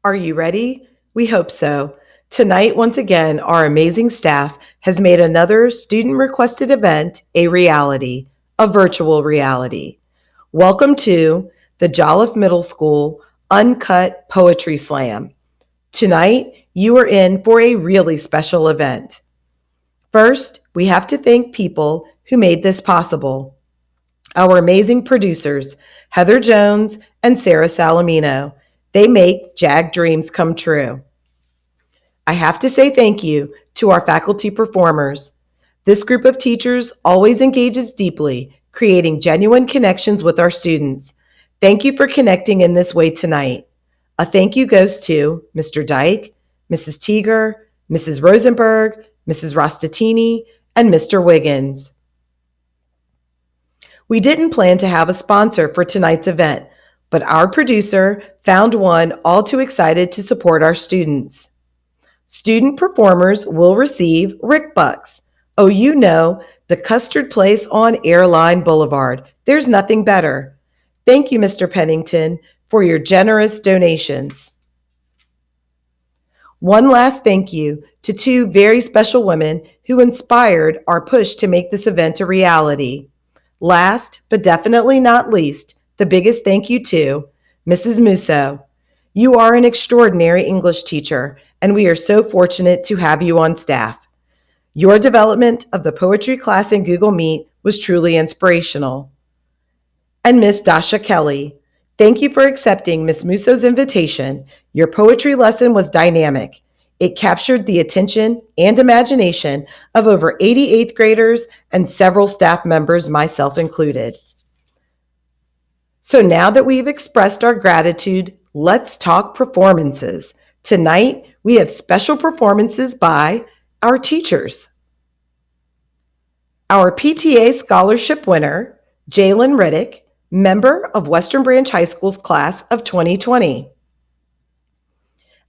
Are you ready? We hope so. Tonight, once again, our amazing staff has made another student-requested event a reality, a virtual reality. Welcome to the Jolliff Middle School Uncut Poetry Slam. Tonight, you are in for a really special event. First, we have to thank people who made this possible. Our amazing producers, Heather Jones and Sarah Salamino. They make JAG dreams come true. I have to say thank you to our faculty performers. This group of teachers always engages deeply, creating genuine connections with our students. Thank you for connecting in this way tonight. A thank you goes to Mr. Dyke, Mrs. Teeger, Mrs. Rosenberg, Mrs. Rostatini, and Mr. Wiggins. We didn't plan to have a sponsor for tonight's event, but our producer found one all too excited to support our students. Student performers will receive Rick Bucks. Oh, you know, the custard place on Airline Boulevard. There's nothing better. Thank you, Mr. Pennington, for your generous donations. One last thank you to two very special women who inspired our push to make this event a reality. Last, but definitely not least, the biggest thank you to Mrs. Musso. You are an extraordinary English teacher, and we are so fortunate to have you on staff. Your development of the poetry class in Google Meet was truly inspirational. And Miss Dasha Kelly, thank you for accepting Miss Musso's invitation. Your poetry lesson was dynamic. It captured the attention and imagination of over 80 eighth graders and several staff members, myself included. So now that we've expressed our gratitude, let's talk performances. Tonight, we have special performances by our teachers. Our PTA scholarship winner, Jalen Riddick, member of Western Branch High School's class of 2020.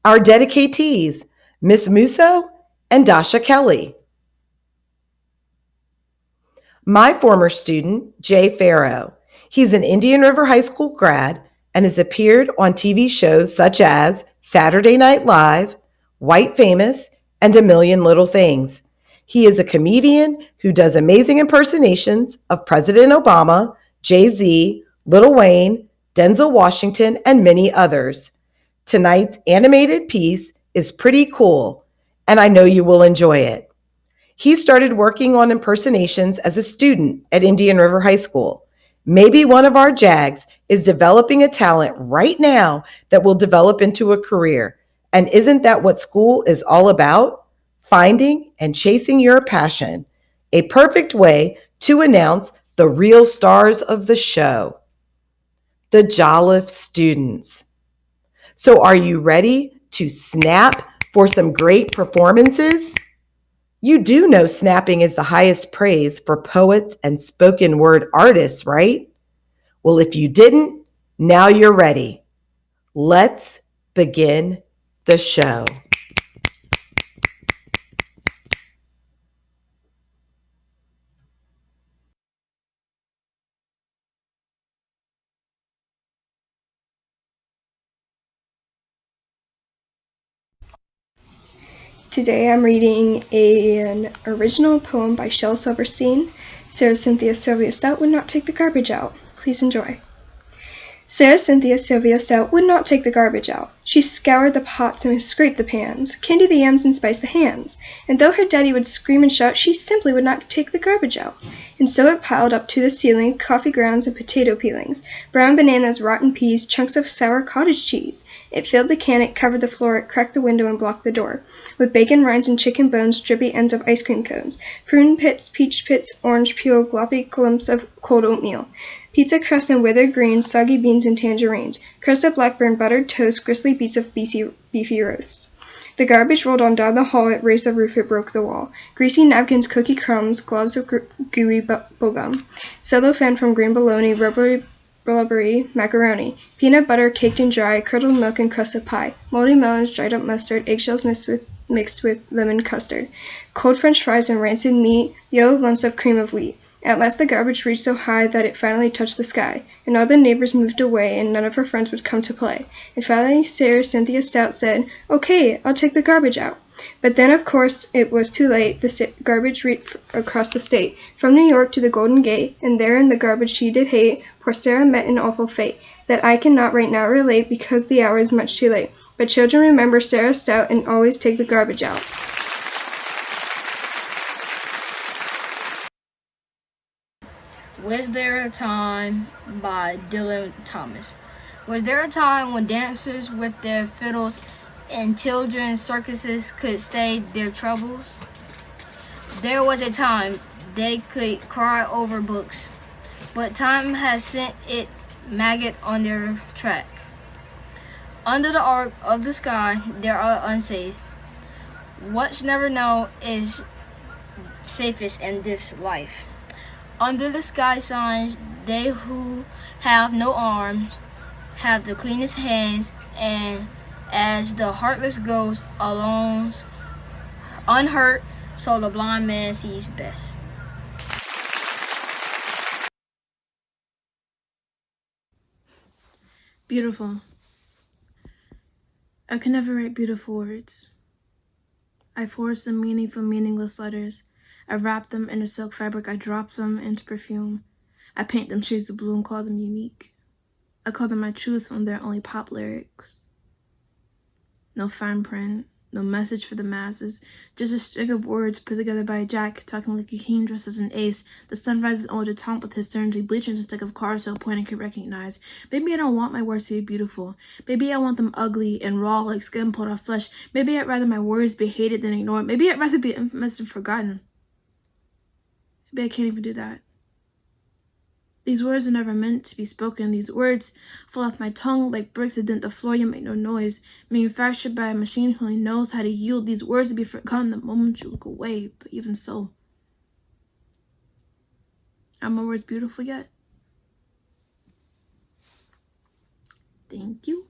Our dedicatees, Miss Musso and Dasha Kelly. My former student, Jay Farrow. He's an Indian River High School grad and has appeared on TV shows such as Saturday Night Live, White Famous, and A Million Little Things. He is a comedian who does amazing impersonations of President Obama, Jay-Z, Lil Wayne, Denzel Washington, and many others. Tonight's animated piece is pretty cool, and I know you will enjoy it. He started working on impersonations as a student at Indian River High School. Maybe one of our JAGs is developing a talent right now that will develop into a career. And isn't that what school is all about? Finding and chasing your passion. A perfect way to announce the real stars of the show, the Jolliff students. So are you ready to snap for some great performances? You do know snapping is the highest praise for poets and spoken word artists, right? Well, if you didn't, now you're ready. Let's begin the show. Today I'm reading an original poem by Shel Silverstein. Sarah Cynthia Sylvia Stout would not take the garbage out. Please enjoy. Sarah Cynthia Sylvia Stout would not take the garbage out. She scoured the pots and scraped the pans, candied the yams and spiced the hands. And though her daddy would scream and shout, she simply would not take the garbage out. And so it piled up to the ceiling, coffee grounds and potato peelings, brown bananas, rotten peas, chunks of sour cottage cheese. It filled the can, it covered the floor, it cracked the window and blocked the door, with bacon rinds and chicken bones, drippy ends of ice cream cones, prune pits, peach pits, orange peel, gloppy clumps of cold oatmeal, pizza crust and withered greens, soggy beans and tangerines, crust of blackburn, buttered toast, gristly beets of beefy roasts. The garbage rolled on down the hall, it raised the roof, it broke the wall. Greasy napkins, cookie crumbs, globs of gooey bubblegum, cellophane from green bologna, rubbery macaroni, peanut butter caked and dry, curdled milk and crust of pie, moldy melons, dried up mustard, eggshells mixed with lemon custard, cold French fries and rancid meat, yellow lumps of cream of wheat. At last the garbage reached so high that it finally touched the sky, and all the neighbors moved away, and none of her friends would come to play. And finally Sarah Cynthia Stout said, "Okay, I'll take the garbage out." But then, of course, it was too late. The garbage reached across the state, from New York to the Golden Gate, and there in the garbage she did hate, poor Sarah met an awful fate, that I cannot right now relate, because the hour is much too late. But children, remember Sarah Stout, and always take the garbage out. Was There a Time by Dylan Thomas. Was there a time when dancers with their fiddles and children's circuses could stay their troubles? There was a time they could cry over books, but time has sent it maggot on their track. Under the arc of the sky, there are unsafe. What's never known is safest in this life. Under the sky signs, they who have no arms have the cleanest hands, and as the heartless goes alone unhurt, so the blind man sees best. Beautiful. I can never write beautiful words. I force them meaning from meaningless letters. I wrap them in a silk fabric. I drop them into perfume. I paint them shades of blue and call them unique. I call them my truth when they're only pop lyrics. No fine print, no message for the masses, just a string of words put together by a jack talking like a king dressed as an ace. The sun rises over the tongue with his certainty, bleaching a stick of car so a point I could recognize. Maybe I don't want my words to be beautiful. Maybe I want them ugly and raw like skin pulled off flesh. Maybe I'd rather my words be hated than ignored. Maybe I'd rather be infamous and forgotten. Maybe I can't even do that. These words are never meant to be spoken. These words fall off my tongue like bricks that dent the floor yet make no noise. Manufactured by a machine who only knows how to yield these words to be forgotten the moment you look away. But even so, are my words beautiful yet? Thank you.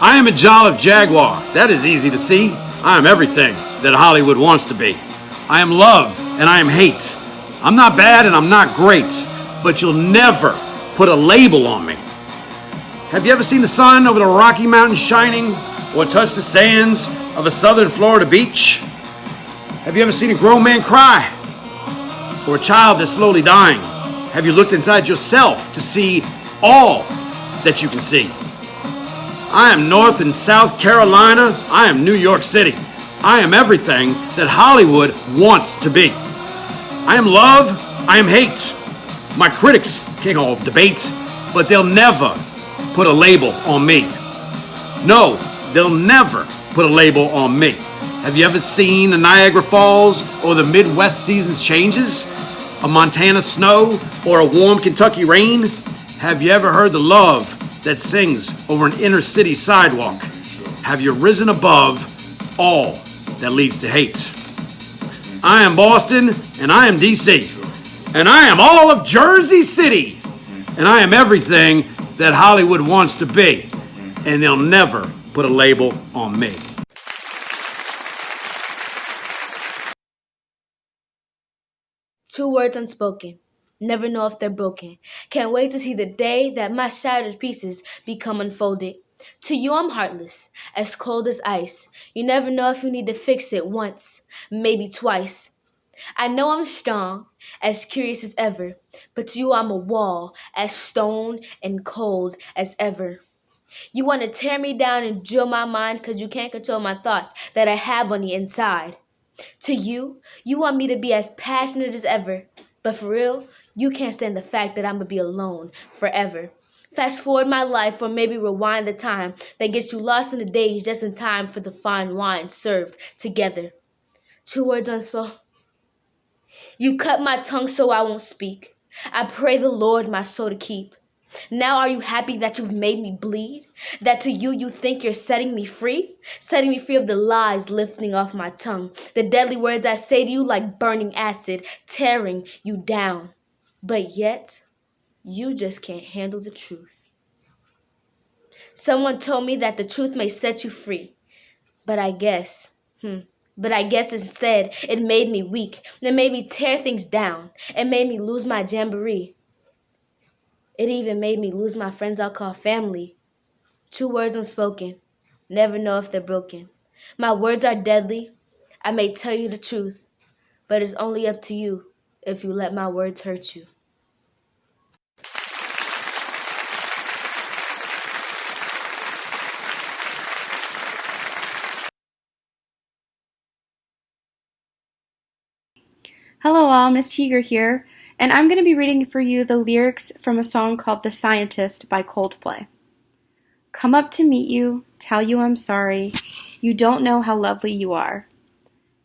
I am a Jolliff Jaguar. That is easy to see. I am everything that Hollywood wants to be. I am love and I am hate. I'm not bad and I'm not great, but you'll never put a label on me. Have you ever seen the sun over the Rocky Mountains shining, or touched the sands of a southern Florida beach? Have you ever seen a grown man cry, or a child that's slowly dying? Have you looked inside yourself to see all that you can see? I am North and South Carolina. I am New York City. I am everything that Hollywood wants to be. I am love. I am hate. My critics can all debate, but they'll never put a label on me. No, they'll never put a label on me. Have you ever seen the Niagara Falls or the Midwest seasons changes? A Montana snow or a warm Kentucky rain? Have you ever heard the love that sings over an inner city sidewalk? Have you risen above all that leads to hate? I am Boston, and I am DC, and I am all of Jersey City, and I am everything that Hollywood wants to be, and they'll never put a label on me. Two words unspoken. Never know if they're broken. Can't wait to see the day that my shattered pieces become unfolded. To you I'm heartless, as cold as ice. You never know if you need to fix it once, maybe twice. I know I'm strong, as curious as ever, but to you I'm a wall, as stone and cold as ever. You want to tear me down and drill my mind because you can't control my thoughts that I have on the inside. To you, you want me to be as passionate as ever, but for real, you can't stand the fact that I'm gonna be alone forever. Fast forward my life or maybe rewind the time that gets you lost in the days just in time for the fine wine served together. Two words unspoken. You cut my tongue so I won't speak. I pray the Lord my soul to keep. Now are you happy that you've made me bleed? That to you you think you're setting me free? Setting me free of the lies lifting off my tongue. The deadly words I say to you like burning acid, tearing you down. But yet, you just can't handle the truth. Someone told me that the truth may set you free. But I guess, instead it made me weak. It made me tear things down. It made me lose my jamboree. It even made me lose my friends I'll call family. 2 words unspoken. Never know if they're broken. My words are deadly. I may tell you the truth, but it's only up to you if you let my words hurt you. Hello all, Miss Teeger here, and I'm going to be reading for you the lyrics from a song called The Scientist by Coldplay. Come up to meet you, tell you I'm sorry, you don't know how lovely you are.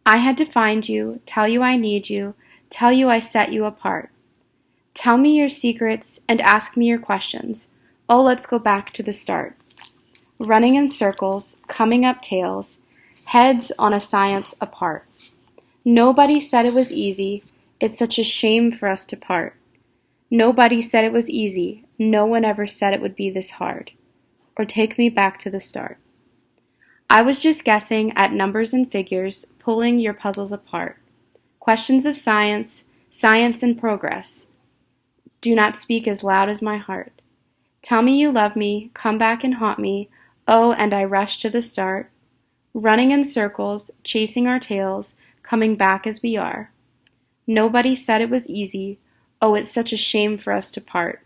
I had to find you, tell you I need you, tell you I set you apart. Tell me your secrets and ask me your questions. Oh, let's go back to the start. Running in circles, coming up tails, heads on a science apart. Nobody said it was easy. It's such a shame for us to part. Nobody said it was easy. No one ever said it would be this hard. Or take me back to the start. I was just guessing at numbers and figures, pulling your puzzles apart. Questions of science, science and progress. Do not speak as loud as my heart. Tell me you love me, come back and haunt me. Oh, and I rush to the start. Running in circles, chasing our tails, coming back as we are. Nobody said it was easy. Oh, it's such a shame for us to part.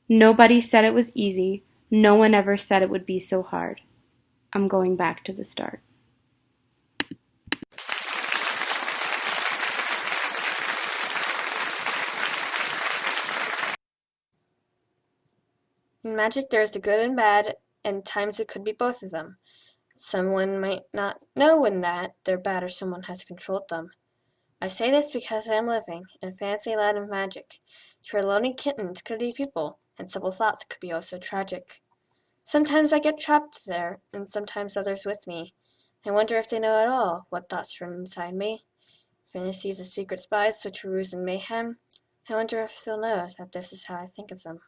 Nobody said it was easy. No one ever said it would be so hard. I'm going back to the start. In magic there is the good and bad, and times it could be both of them. Someone might not know when that they're bad or someone has controlled them. I say this because I am living in fantasy land of magic, to where lonely kittens could be people, and simple thoughts could be oh so tragic. Sometimes I get trapped there, and sometimes others with me. I wonder if they know at all what thoughts run inside me. Fantasies of secret spies, switcheroos and mayhem. I wonder if they'll know that this is how I think of them.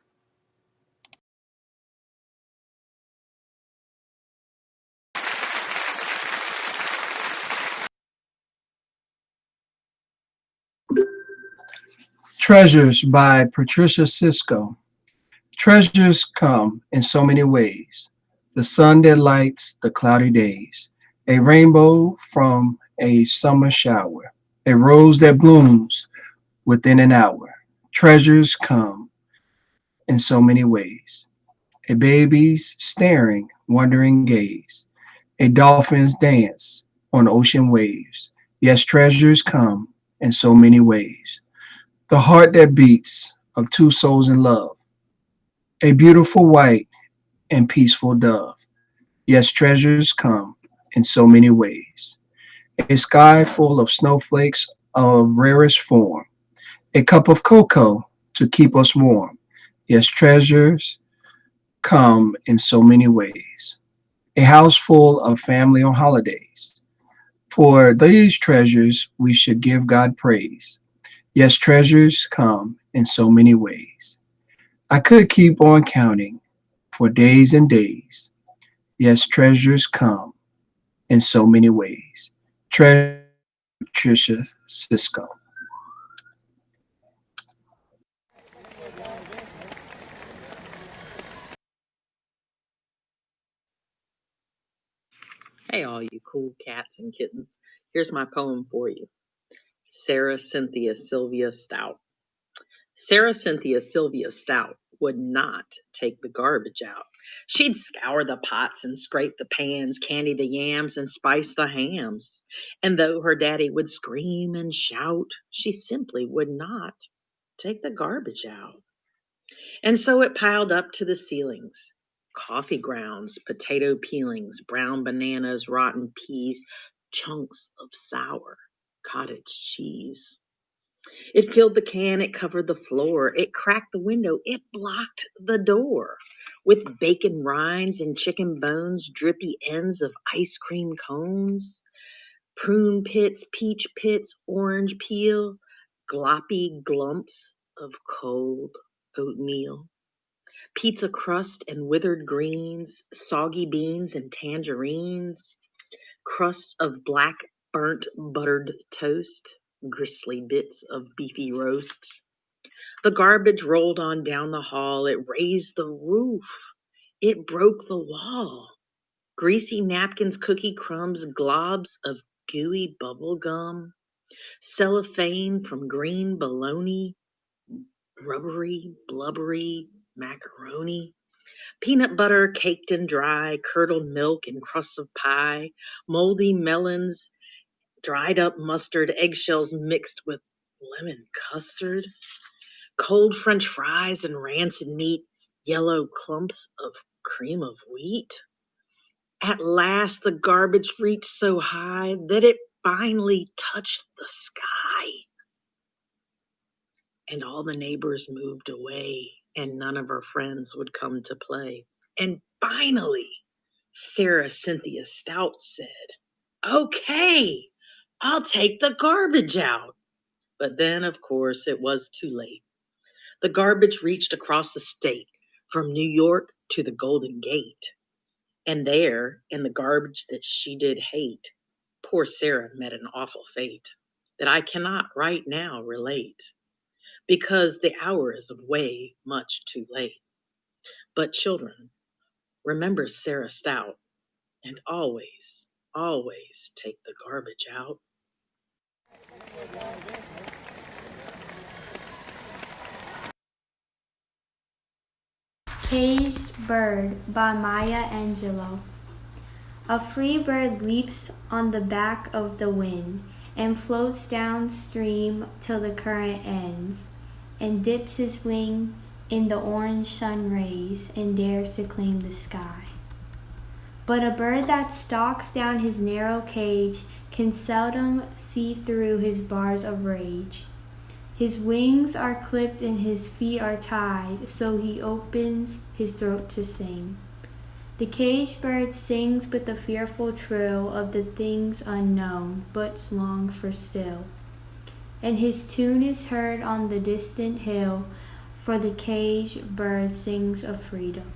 Treasures by Patricia Cisco. Treasures come in so many ways. The sun that lights the cloudy days, a rainbow from a summer shower, a rose that blooms within an hour. Treasures come in so many ways. A baby's staring, wondering gaze, a dolphin's dance on ocean waves. Yes, treasures come in so many ways. The heart that beats of two souls in love, a beautiful white and peaceful dove. Yes, treasures come in so many ways. A sky full of snowflakes of rarest form, a cup of cocoa to keep us warm. Yes, treasures come in so many ways. A house full of family on holidays. For these treasures, we should give God praise. Yes, treasures come in so many ways. I could keep on counting for days and days. Yes, treasures come in so many ways. Treasure Patricia Cisco. Hey, all you cool cats and kittens. Here's my poem for you. Sarah Cynthia Sylvia Stout. Sarah Cynthia Sylvia Stout would not take the garbage out. She'd scour the pots and scrape the pans, candy the yams and spice the hams. And though her daddy would scream and shout, she simply would not take the garbage out. And so it piled up to the ceilings. Coffee grounds, potato peelings, brown bananas, rotten peas, chunks of sour cottage cheese. It filled the can, it covered the floor, it cracked the window, it blocked the door. With bacon rinds and chicken bones, drippy ends of ice cream cones, prune pits, peach pits, orange peel, gloppy glumps of cold oatmeal. Pizza crust and withered greens, soggy beans and tangerines, crusts of black burnt buttered toast, gristly bits of beefy roasts. The garbage rolled on down the hall. It raised the roof. It broke the wall. Greasy napkins, cookie crumbs, globs of gooey bubble gum, cellophane from green bologna, rubbery, blubbery macaroni, peanut butter caked and dry, curdled milk and crusts of pie, moldy melons, dried up mustard, eggshells mixed with lemon custard, cold French fries and rancid meat, yellow clumps of cream of wheat. At last, the garbage reached so high that it finally touched the sky. And all the neighbors moved away, and none of our friends would come to play. And finally, Sarah Cynthia Stout said, "Okay, I'll take the garbage out." But then, of course, it was too late. The garbage reached across the state, from New York to the Golden Gate. And there, in the garbage that she did hate, poor Sarah met an awful fate that I cannot right now relate, because the hour is way much too late. But children, remember Sarah Stout, and always, always take the garbage out. Caged Bird by Maya Angelou. A free bird leaps on the back of the wind and floats downstream till the current ends, and dips his wing in the orange sun rays and dares to claim the sky. But a bird that stalks down his narrow cage can seldom see through his bars of rage. His wings are clipped and his feet are tied, so he opens his throat to sing. The caged bird sings with the fearful trill of the things unknown, but longs for still. And his tune is heard on the distant hill, for the caged bird sings of freedom.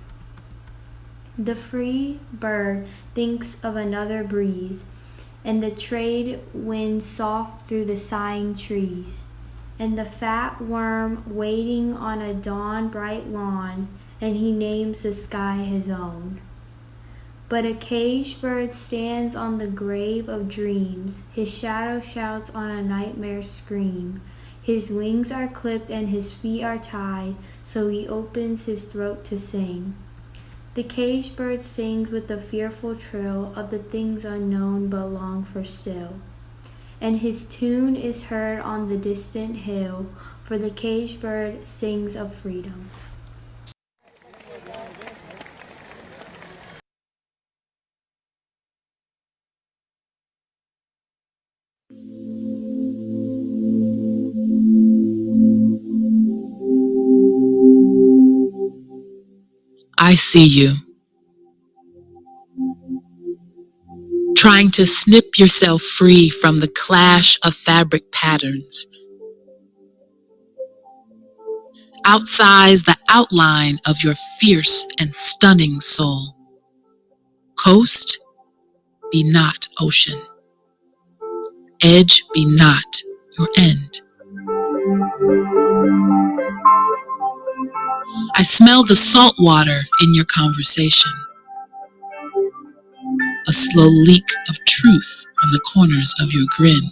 The free bird thinks of another breeze, and the trade wind soft through the sighing trees, and the fat worm waiting on a dawn-bright lawn, and he names the sky his own. But a caged bird stands on the grave of dreams, his shadow shouts on a nightmare scream. His wings are clipped and his feet are tied, so he opens his throat to sing. The caged bird sings with the fearful trill of the things unknown but long for still. And his tune is heard on the distant hill, for the caged bird sings of freedom. I see you, trying to snip yourself free from the clash of fabric patterns. Outsize the outline of your fierce and stunning soul. Coast be not ocean. Edge be not your end. I smell the salt water in your conversation. A slow leak of truth from the corners of your grin.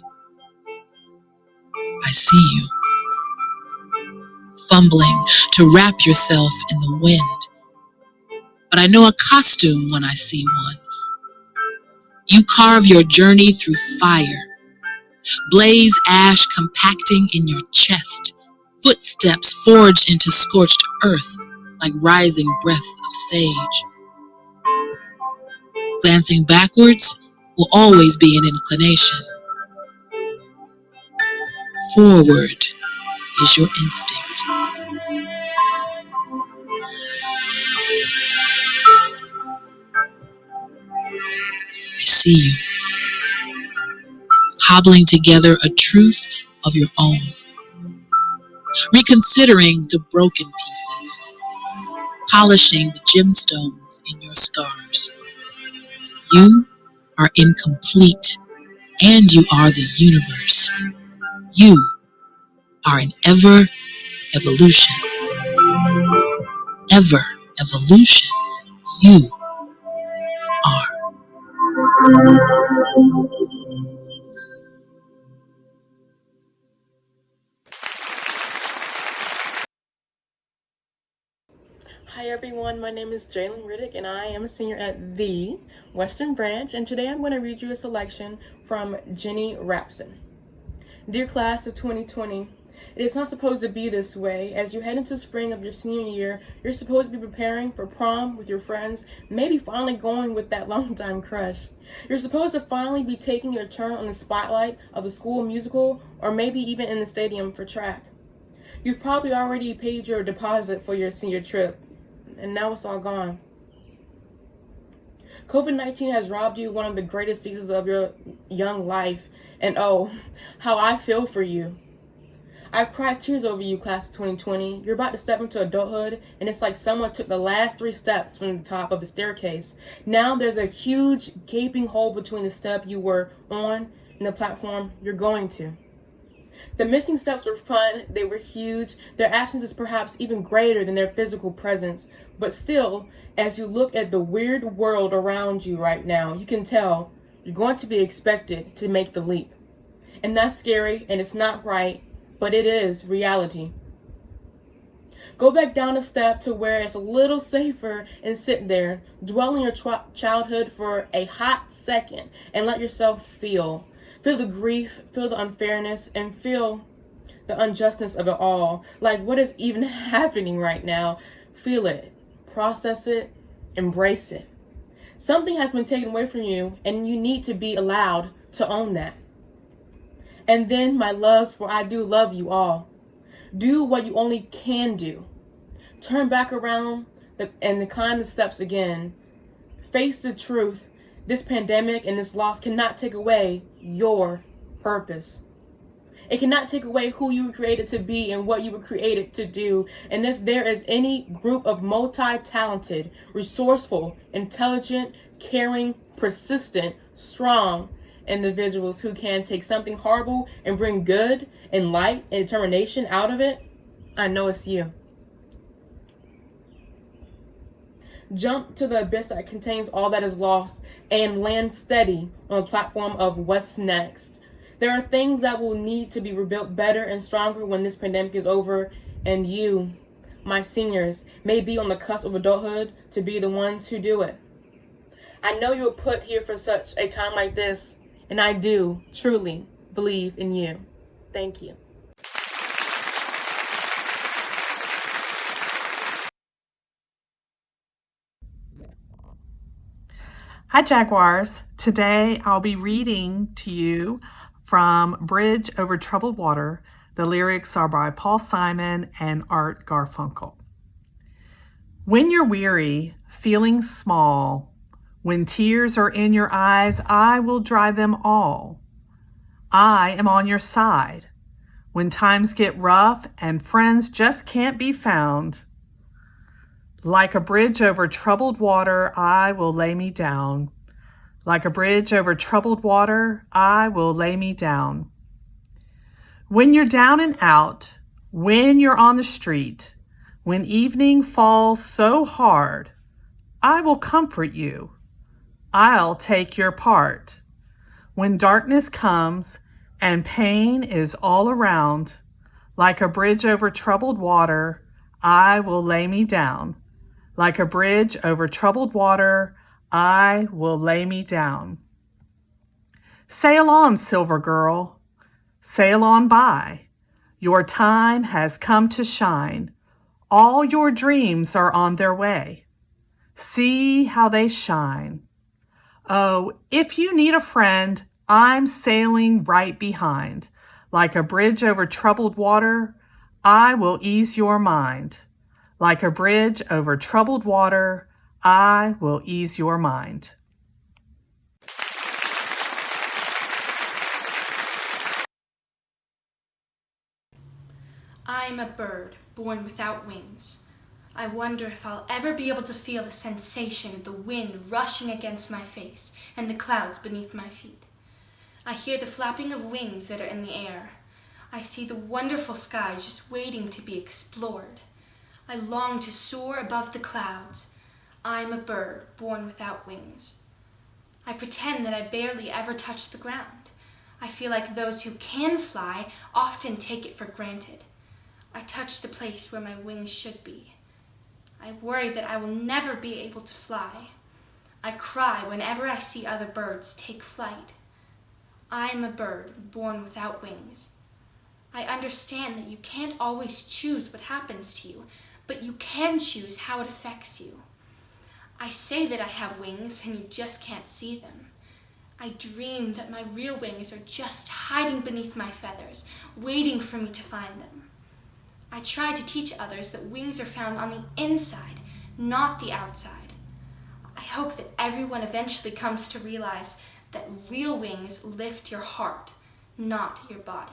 I see you, fumbling to wrap yourself in the wind. But I know a costume when I see one. You carve your journey through fire, blaze ash compacting in your chest, footsteps forged into scorched earth like rising breaths of sage. Glancing backwards will always be an inclination. Forward is your instinct. I see you, hobbling together a truth of your own, reconsidering the broken pieces, polishing the gemstones in your scars. You are incomplete, and you are the universe. You are an evolution. Evolution. You are. Hi everyone, my name is Jalen Riddick and I am a senior at the Western Branch, and today I'm going to read you a selection from Jenny Rapson. Dear class of 2020, it is not supposed to be this way. As you head into spring of your senior year, you're supposed to be preparing for prom with your friends, maybe finally going with that longtime crush. You're supposed to finally be taking your turn on the spotlight of the school musical, or maybe even in the stadium for track. You've probably already paid your deposit for your senior trip, and now it's all gone. COVID-19 has robbed you one of the greatest seasons of your young life, and oh, how I feel for you. I've cried tears over you, class of 2020. You're about to step into adulthood, and it's like someone took the last 3 steps from the top of the staircase. Now there's a huge gaping hole between the step you were on and the platform you're going to. The missing steps were fun, they were huge, their absence is perhaps even greater than their physical presence, but still, as you look at the weird world around you right now, you can tell you're going to be expected to make the leap. And that's scary, and it's not right, but it is reality. Go back down a step to where it's a little safer and sit there, dwell in your childhood for a hot second, and let yourself feel. Feel the grief, feel the unfairness, and feel the unjustness of it all. Like, what is even happening right now? Feel it, process it, embrace it. Something has been taken away from you, and you need to be allowed to own that. And then, my loves, for I do love you all. Do what you only can do. Turn back around and climb the steps again. Face the truth. This pandemic and this loss cannot take away your purpose. It cannot take away who you were created to be and what you were created to do. And if there is any group of multi-talented, resourceful, intelligent, caring, persistent, strong individuals who can take something horrible and bring good and light and determination out of it, I know it's you. Jump to the abyss that contains all that is lost and land steady on the platform of what's next. There are things that will need to be rebuilt better and stronger when this pandemic is over, and you, my seniors, may be on the cusp of adulthood to be the ones who do it. I know you were put here for such a time like this, and I do truly believe in you. Thank you. Hi Jaguars. Today I'll be reading to you from Bridge Over Troubled Water. The lyrics are by Paul Simon and Art Garfunkel. When you're weary, feeling small, when tears are in your eyes, I will dry them all. I am on your side. When times get rough and friends just can't be found, like a bridge over troubled water, I will lay me down. Like a bridge over troubled water, I will lay me down. When you're down and out, when you're on the street, when evening falls so hard, I will comfort you. I'll take your part. When darkness comes and pain is all around, like a bridge over troubled water, I will lay me down. Like a bridge over troubled water, I will lay me down. Sail on, silver girl. Sail on by. Your time has come to shine. All your dreams are on their way. See how they shine. Oh, if you need a friend, I'm sailing right behind. Like a bridge over troubled water, I will ease your mind. Like a bridge over troubled water, I will ease your mind. I am a bird born without wings. I wonder if I'll ever be able to feel the sensation of the wind rushing against my face and the clouds beneath my feet. I hear the flapping of wings that are in the air. I see the wonderful sky just waiting to be explored. I long to soar above the clouds. I'm a bird born without wings. I pretend that I barely ever touch the ground. I feel like those who can fly often take it for granted. I touch the place where my wings should be. I worry that I will never be able to fly. I cry whenever I see other birds take flight. I am a bird born without wings. I understand that you can't always choose what happens to you, but you can choose how it affects you. I say that I have wings and you just can't see them. I dream that my real wings are just hiding beneath my feathers, waiting for me to find them. I try to teach others that wings are found on the inside, not the outside. I hope that everyone eventually comes to realize that real wings lift your heart, not your body.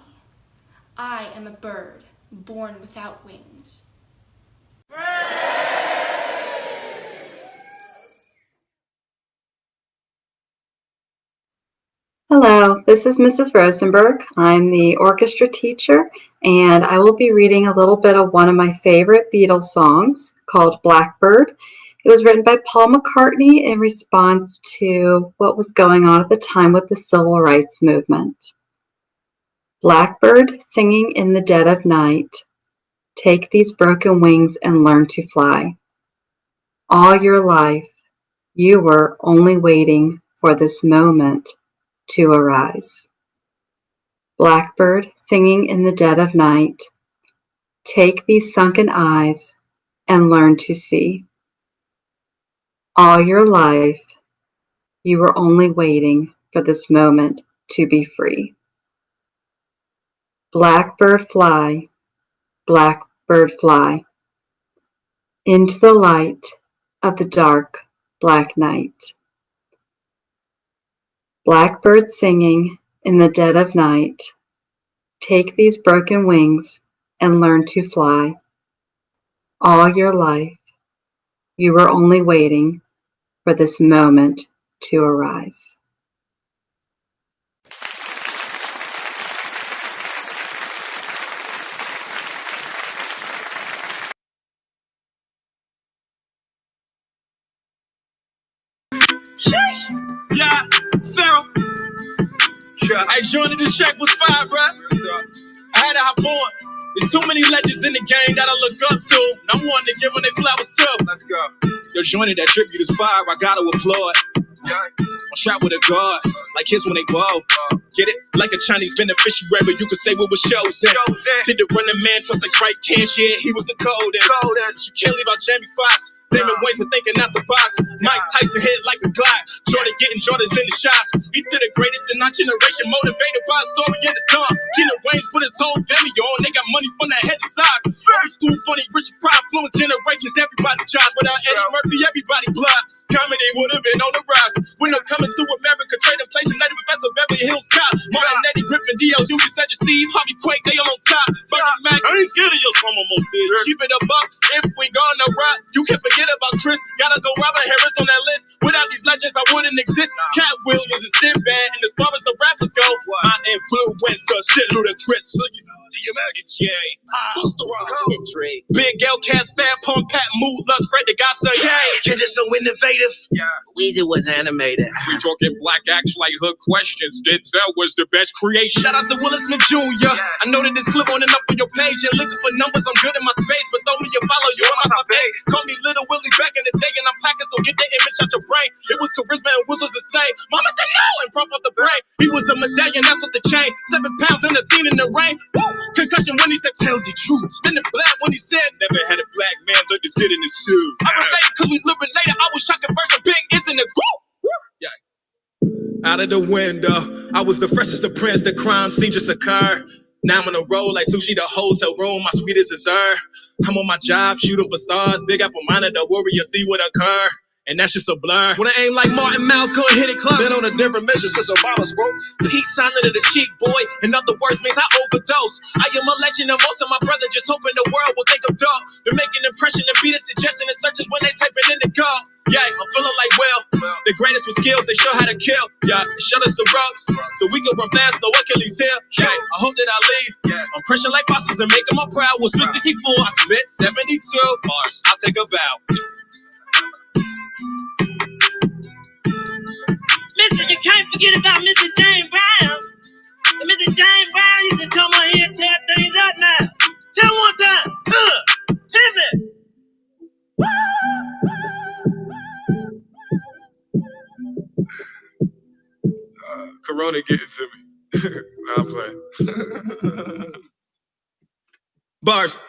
I am a bird born without wings. Hello, this is Mrs. Rosenberg. I'm the orchestra teacher, and I will be reading a little bit of one of my favorite Beatles songs called Blackbird. It was written by Paul McCartney in response to what was going on at the time with the civil rights movement. Blackbird singing in the dead of night, take these broken wings and learn to fly. All your life, you were only waiting for this moment to arise. Blackbird singing in the dead of night, take these sunken eyes and learn to see. All your life, you were only waiting for this moment to be free. Blackbird fly, blackbird fly, into the light of the dark black night. Blackbird singing in the dead of night, take these broken wings and learn to fly. All your life, you were only waiting for this moment to arise. Sheesh. Yeah, Pharaoh. I joined this track was fire, bruh. I had to hop on. There's too many legends in the game that I look up to. And I'm wanting to give them their flowers too. Let's go. Yo, joining that tribute is fire. I gotta applaud. On shot with a guard, like his when they ball. Get it? Like a Chinese beneficiary, but you could say what was chosen. Did the running man trust like Sprite Cash? Yeah, he was the coldest. But you can't leave out Jamie Foxx. Damon Wayans for thinking out the box. Mike Tyson hit like a Glock. Jordan getting Jordans in the shots. He's still the greatest in our generation, motivated by a story and it's done. Keenan Wayans put his whole family on. They got money from their head to size. Old school funny, rich pride, fluent generations. Everybody jobs without Eddie Murphy, everybody blocked. Comedy would have been on the rise. When I'm coming to America, trading places, native professor Beverly Hills Cop. Martin, Eddie Griffin, D.L. Hughes, such as Steve, Harvey Quake, they all on top. Bernie Mac, I ain't scared of your summer more bitch. Keep it a buck. If we gonna rock, you can forget about Chris. Gotta go Robert Harris on that list. Without these legends, I wouldn't exist. Cat Williams and Sinbad, and as far as the rappers go, my influence shit ludicrous. DMX, Big L, Cast, Fat Pump, Pat, Mood, Lux, Fred, the guy say, yay. Kid is so innovative. Weezy was animated. We talking black acts like hood questions. Denzel was the best creation. Shout out to Willis Smith Jr. I know that this clip on and up on your page. And looking for numbers, I'm good in my space. But throw me a follow, you in my page. Call me Little Willie back in the day. And I'm packing, so get the image out your brain. It was charisma and Wiz was the same. Mama said no and prop off the brain. He was a medallion, that's what the chain. 7 pounds in the scene in the rain. Woo! Concussion when he said tell the truth. Spin the black when he said never had a black man look this good in the suit. I relate cause we living later. I was shocking version big is in the group. Out of the window, I was the freshest of prints. The crime scene just occurred. Now I'm on a roll like sushi, the hotel room, my sweetest dessert. I'm on my job, shooting for stars. Big apple miner, the warriors, see what occur. and that's just a blur. When I aim like Martin Malcolm, hit it close. Been on a different mission since Obama spoke. Peace sign under the cheek, boy. In other words, means I overdose. I am a legend, and most of my brothers just hoping the world will think I'm dope. They're making an impression and be the suggestion in searches when they typing in the go. Yeah, I'm feeling like the greatest with skills, they show how to kill. Yeah, and shut us the ropes, so we can advance, no Achilles heel. Yeah, I hope that I leave. I'm pressure like fossils and making my proud. Will spit 64, I spit 72 bars. I'll take a bow. Listen, you can't forget about Mr. James Brown. And Mr. James Brown used to come on here and tear things up now. Tell him one time. Hit me. Corona getting to me. Nah, I'm playing. Bars.